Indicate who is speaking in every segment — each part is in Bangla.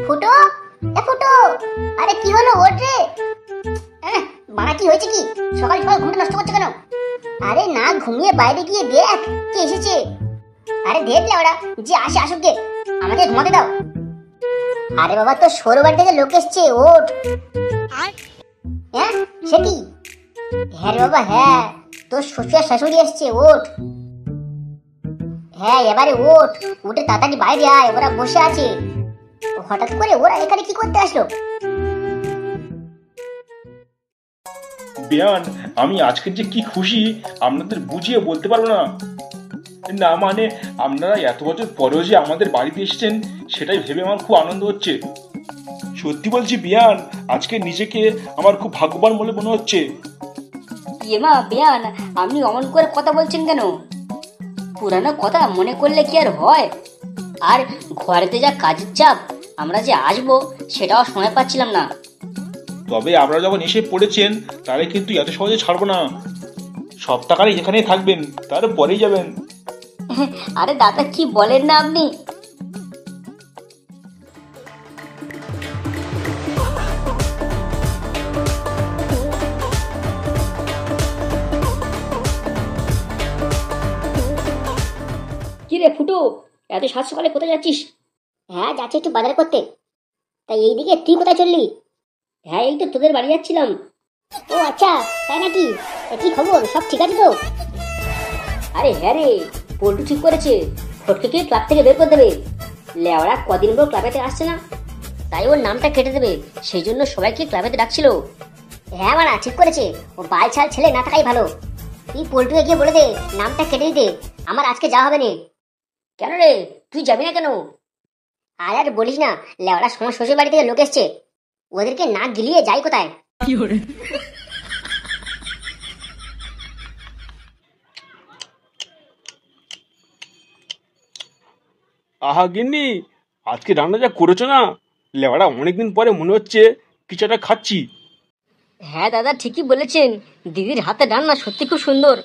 Speaker 1: ফুটো, এ ফুটো, আরে কি হলো, ওঠ রে। বাড়া কি হয়েছে কি? সকাল সকাল ঘুমটা নষ্ট করছো কেন? আরে না, ঘুমিয়ে বাইরে গিয়ে দেখ কে এসেছে। আরে দেখলে ওরা যে আসে আসুক গে, আমাকে ঘুমাতে দাও। আরে বাবা, তোর সরু বাড়ি থেকে লোক এসছে, ওঠ। হ্যাঁ সে কি? হ্যাঁ রে বাবা, হ্যাঁ তোর শ্বশুর শাশুড়ি এসছে, ওঠ। হ্যাঁ এবারে ওঠ, উঠে তাড়াতাড়ি বাইরে আয়, ওরা বসে আছে। হঠাৎ করে ওরা এখানে কি করতে আসলো?
Speaker 2: বেয়ান, আমি আজকে যে কি খুশি আপনাদের বুঝিয়ে বলতে পারবো না। না মানে আপনারা এত বছর পরেও যে আমাদের বাড়িতে এসেছেন সেটাই ভেবে আমার খুব আনন্দ হচ্ছে। সত্যি বলছি বিয়ান, আজকে নিজেকে আমার খুব ভাগ্যবান বলে মনে হচ্ছে।
Speaker 3: মা বেয়ান, আপনি অমন করে কথা বলছেন কেন? পুরানো কথা মনে করলে কি আর হয়? আর ঘরেতে যা কাজের চাপ, আমরা যে আসবো সেটাও সময় পাচ্ছিলাম না।
Speaker 2: তবে আপনারা যখন এসে পড়েছেন তাহলে কিন্তু এত সহজে ছাড়বো না। সপ্তাহকালে এখানেই থাকবেন, তারপরেই যাবেন।
Speaker 3: আরে দাদা, কি বলেন না আপনি? কি রে ফুটু, এত সাত সকালে কোথায় যাচ্ছিস?
Speaker 1: হ্যাঁ যাচ্ছি একটু বাজার করতে। তাই এইদিকে তুই কোথায় চললি?
Speaker 3: হ্যাঁ এই তো তোদের বাড়ি যাচ্ছিলাম।
Speaker 1: ও আচ্ছা, তাই নাকি? কি খবর, সব ঠিক আছে তো?
Speaker 3: আরে হ্যাঁ রে, পল্টু ঠিক করেছে ফটকে ক্লাব থেকে বের করে দেবে। লেওড়া কদিন পর ক্লাবেতে আসছে না, তাই ওর নামটা কেটে দেবে, সেই জন্য সবাইকে ক্লাবেতে ডাকছিল।
Speaker 1: হ্যাঁ মারা ঠিক করেছে, ও বাল ছাল ছেলে না থাকাই ভালো। তুই পল্টুকে গিয়ে বলে দে নামটা কেটে দিতে, আমার আজকে যাওয়া হবে না।
Speaker 3: কেন রে, তুই যাবি না কেন?
Speaker 1: আর বলিস না, লেওড়া সময় শ্বশুর বাড়ি থেকে লোক এসছে, ওদেরকে না গিলিয়ে যাই কোথায়।
Speaker 2: আহা গিন্নি, আজকে রান্না যা করেছো না, লেওয়ারা অনেকদিন পরে মনে হচ্ছে কিছু একটা খাচ্ছি।
Speaker 3: হ্যাঁ দাদা, ঠিকই বলেছেন, দিদির হাতে রান্না সত্যি খুব সুন্দর।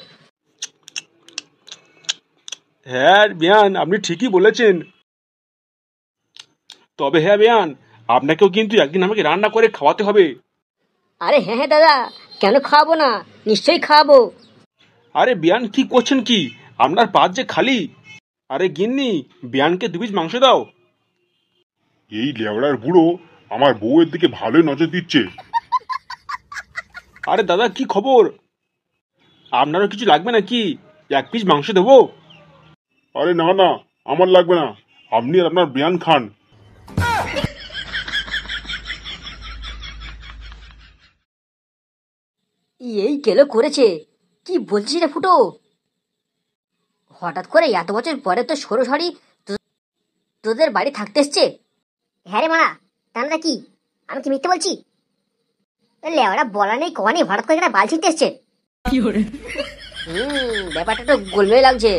Speaker 2: হ্যাঁ বেয়ান, আপনি ঠিকই বলেছেন। তবে হ্যাঁ বেয়ান, আপনাকেও কিন্তু একদিন আমাকে রান্না করে খাওয়াতে হবে।
Speaker 3: আরে হ্যাঁ হ্যাঁ দাদা, কেন খাওয়াবো না, নিশ্চয়ই খাওয়াবো।
Speaker 2: আরে বেয়ান কি করছেন কি, আপনার পাত যে খালি। আরে গিন্নি, বেয়ানকে 2 পিস মাংস দাও।
Speaker 4: এই লেওড়ার বুড়ো আমার বউয়ের দিকে ভালোই নজর দিচ্ছে।
Speaker 2: আরে দাদা কি খবর, আপনারও কিছু লাগবে নাকি? 1 পিস মাংস দেবো।
Speaker 4: আরে না না, আমার লাগবে না, আপনি আর আপনার বিয়ান খান।
Speaker 3: এই গেলো করেছে, কি বলছিস রে ফুটো? হঠাৎ করে এত বছর পরে তো সরোসরি তোদের বাড়ি থাকতে এসছে।
Speaker 1: হ্যাঁ রে মারা, তাহলে কি আমি কি মিথ্যে বলছি? লেওড়া বলা নেই কওয়া নেই, হঠাৎ করে একটা বাল ছিটতে এসছে।
Speaker 3: ব্যাপারটা তো গোলমেলে লাগছে।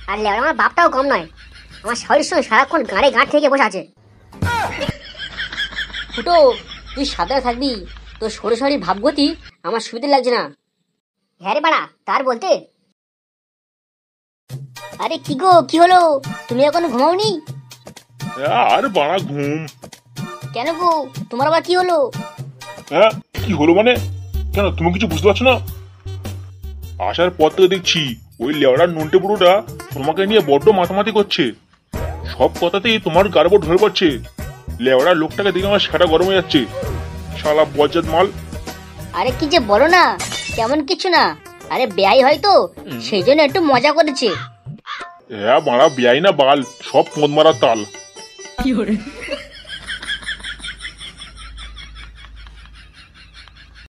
Speaker 1: আর লেওড়া আমার বাপটাও কম নয়, আমার শরীরের সঙ্গে সারাক্ষণ গাঁড়ে গাঁট থেকে বসে আছে।
Speaker 3: ফুটো, তুই সাবধানে থাকবি, তোর সরোসরি ভাবগতি আমার সুবিধে লাগছে না।
Speaker 1: হ্যাঁ রে বাড়া, তার বলতে। আরে কি গো, কি হলো, তুমি এখনো ঘুমাওনি?
Speaker 4: আর বাড়া ঘুম।
Speaker 1: কেন গো, তোমার আবার কি হলো?
Speaker 4: হ্যাঁ কি হলো মানে? কেন তুমি কিছু বুঝতে পারছো না? আসার পর থেকে দেখছি ওই লেওড়ার নন্টে বুড়োটা তোমাকে নিয়ে বড্ড মাতামাতি করছে। সব কথাতেই তোমার গাড়বো ধরে পড়ছে। লেওড়ার লোকটাকে দেখে আমার সেটা গরম হয়ে যাচ্ছে, শালা বজ্জাত মাল।
Speaker 3: আরে কি যে বলো না, তেমন কিছু না। আরে বেয়াই হয়তো, সেই জন্য একটু মজা করেছে।
Speaker 4: হ্যাঁ বাড়া, বেয়াই না বাল, সব মদ মারার তাল।